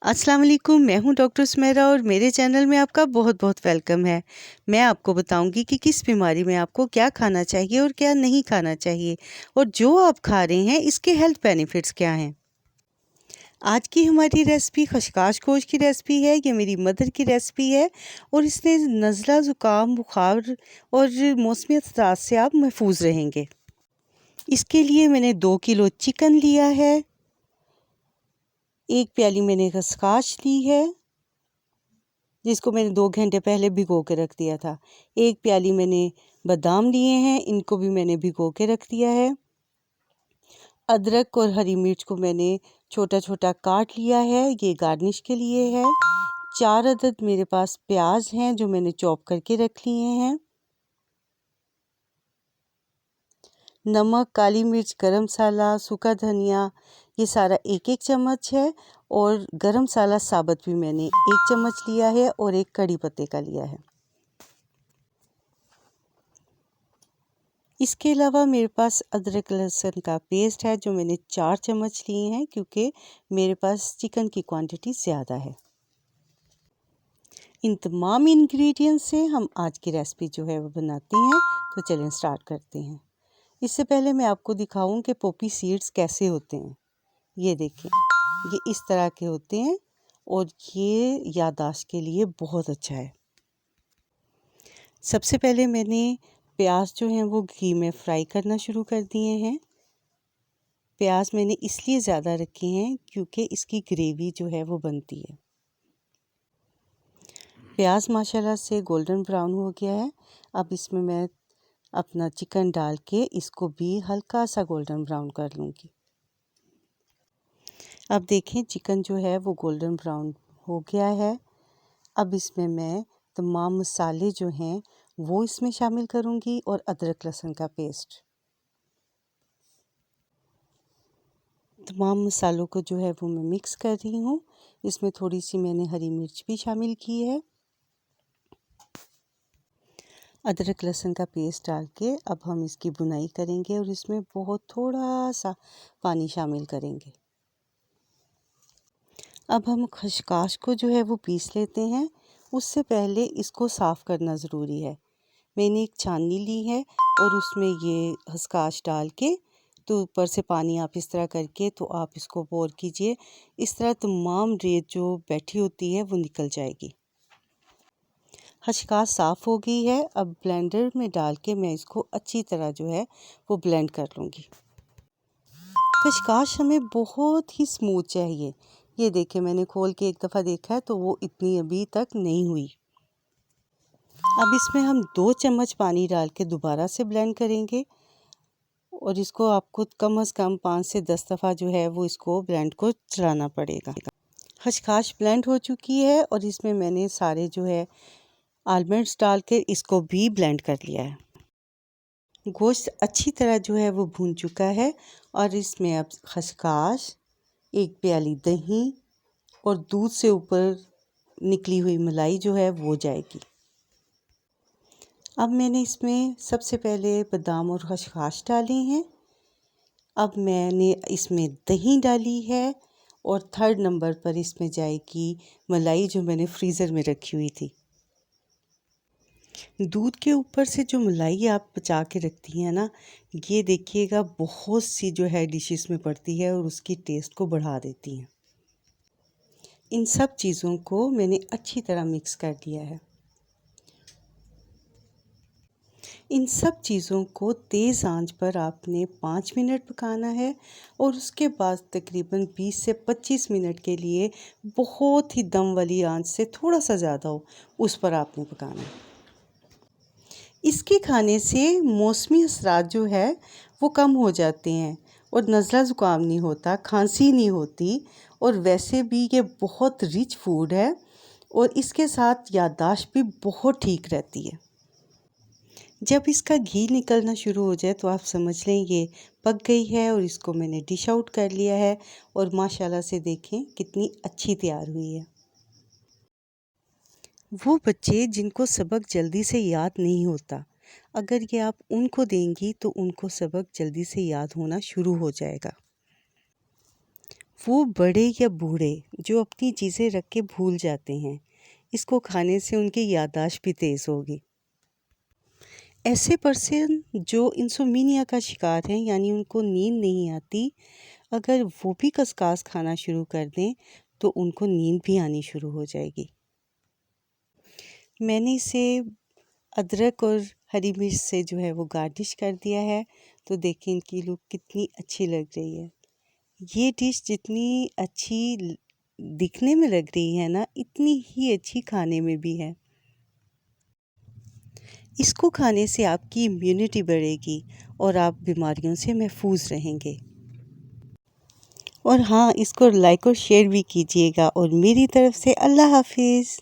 अस्सलाम वालेकुम, मैं हूं डॉक्टर सुमेरा और मेरे चैनल में आपका बहुत-बहुत वेलकम है। मैं आपको बताऊंगी कि किस बीमारी में आपको क्या खाना चाहिए और क्या नहीं खाना चाहिए और जो आप खा रहे हैं इसके हेल्थ बेनिफिट्स क्या हैं। आज की हमारी रेसिपी खशकाश गोश्त की रेसिपी है। ये मेरी मदर की रेसिपी है और इससे नज़ला, ज़ुकाम, बुखार और मौसमी अथरात से आप महफूज रहेंगे। इसके लिए मैंने 2 किलो चिकन लिया है, 1 प्याली मैंने खसकाश ली है जिसको मैंने 2 घंटे पहले भिगो के रख दिया था। 1 प्याली मैंने बादाम लिए हैं, इनको भी मैंने भिगो के रख दिया है। अदरक और हरी मिर्च को मैंने छोटा-छोटा काट लिया है, ये गार्निश के लिए है। 4 अदद मेरे पास प्याज हैं जो मैंने चॉप करके रख लिए हैं। नमक, काली मिर्च, गरम मसाला, सूखा धनिया, ये सारा 1-1 चम्मच है और गरम मसाला साबुत भी मैंने 1 चम्मच लिया है और 1 कड़ी पत्ते का लिया है। इसके अलावा मेरे पास अदरक लहसुन का पेस्ट है जो मैंने 4 चम्मच लिए हैं क्योंकि मेरे पास चिकन की क्वांटिटी ज़्यादा है। इन तमाम इंग्रेडिएंट्स से हम आज की रेसिपी जो है वो बनाते हैं, तो चलें स्टार्ट करते हैं। इससे पहले मैं आपको दिखाऊं कि पोपी सीड्स कैसे होते हैं। ये देखें, ये इस तरह के होते हैं और ये याददाश्त के लिए बहुत अच्छा है। सबसे पहले मैंने प्याज जो हैं वो घी में फ्राई करना शुरू कर दिए हैं। प्याज मैंने इसलिए ज़्यादा रखे हैं क्योंकि इसकी ग्रेवी जो है वो बनती है। प्याज माशाल्लाह से गोल्डन ब्राउन हो गया है। अब इसमें मैं अपना चिकन डाल के इसको भी हल्का सा गोल्डन ब्राउन कर लूँगी। अब देखें चिकन जो है वो गोल्डन ब्राउन हो गया है। अब इसमें मैं तमाम मसाले जो हैं वो इसमें शामिल करूँगी और अदरक लहसुन का पेस्ट। तमाम मसालों को जो है वो मैं मिक्स कर रही हूँ। इसमें थोड़ी सी मैंने हरी मिर्च भी शामिल की है। अदरक लहसुन का पेस्ट डाल के अब हम इसकी भुनाई करेंगे और इसमें बहुत थोड़ा सा पानी शामिल करेंगे। अब हम खसकाश को जो है वो पीस लेते हैं। उससे पहले इसको साफ़ करना ज़रूरी है। मैंने एक छाननी ली है और उसमें ये खसकाश डाल के तो ऊपर से पानी आप इस तरह करके तो आप इसको पोर कीजिए। इस तरह तमाम रेत जो बैठी होती है वो निकल जाएगी। खसकाश साफ़ हो गई है। अब ब्लेंडर में डाल के मैं इसको अच्छी तरह जो है वो ब्लेंड कर लूँगी। खसकाश हमें बहुत ही स्मूथ चाहिए। ये देखें, मैंने खोल के एक दफ़ा देखा है तो वो इतनी अभी तक नहीं हुई। अब इसमें हम 2 चम्मच पानी डाल के दोबारा से ब्लेंड करेंगे और इसको आपको कम से कम 5 से 10 दफ़ा जो है वो इसको ब्लेंड को चलाना पड़ेगा। खसकाश ब्लेंड हो चुकी है और इसमें मैंने सारे जो है आलमंड्स डाल के इसको भी ब्लेंड कर लिया है। गोश्त अच्छी तरह जो है वो भून चुका है और इसमें अब खसकाश, 1 प्याली दही और दूध से ऊपर निकली हुई मलाई जो है वो जाएगी। अब मैंने इसमें सबसे पहले बादाम और खसकाश डाले हैं। अब मैंने इसमें दही डाली है और 3rd नंबर पर इसमें जाएगी मलाई जो मैंने फ्रीज़र में रखी हुई थी। दूध के ऊपर से जो मलाई आप बचा के रखती हैं ना, ये देखिएगा बहुत सी जो है डिशेस में पड़ती है और उसकी टेस्ट को बढ़ा देती हैं। इन सब चीज़ों को मैंने अच्छी तरह मिक्स कर दिया है। इन सब चीज़ों को तेज़ आंच पर आपने 5 मिनट पकाना है और उसके बाद तकरीबन 20 से 25 मिनट के लिए बहुत ही दम वाली आंच से थोड़ा सा ज़्यादा हो उस पर आपने पकाना है। इसके खाने से मौसमी असरात जो है वो कम हो जाते हैं और नज़ला ज़ुकाम नहीं होता, खांसी नहीं होती और वैसे भी ये बहुत रिच फूड है और इसके साथ याददाश्त भी बहुत ठीक रहती है। जब इसका घी निकलना शुरू हो जाए तो आप समझ लें ये पक गई है और इसको मैंने डिश आउट कर लिया है और माशाल्लाह से देखें कितनी अच्छी तैयार हुई है। वो बच्चे जिनको सबक जल्दी से याद नहीं होता, अगर ये आप उनको देंगी तो उनको सबक जल्दी से याद होना शुरू हो जाएगा। वो बड़े या बूढ़े जो अपनी चीज़ें रख के भूल जाते हैं, इसको खाने से उनकी याददाश्त भी तेज़ होगी। ऐसे पर्सन जो इंसोम्निया का शिकार हैं, यानी उनको नींद नहीं आती, अगर वो भी खसखस खाना शुरू कर दें तो उनको नींद भी आनी शुरू हो जाएगी। मैंने इसे अदरक और हरी मिर्च से जो है वो गार्निश कर दिया है, तो देखिए इनकी लुक कितनी अच्छी लग रही है। ये डिश जितनी अच्छी दिखने में लग रही है ना, इतनी ही अच्छी खाने में भी है। इसको खाने से आपकी इम्यूनिटी बढ़ेगी और आप बीमारियों से महफूज रहेंगे। और हाँ, इसको लाइक और शेयर भी कीजिएगा और मेरी तरफ से अल्लाह हाफिज़।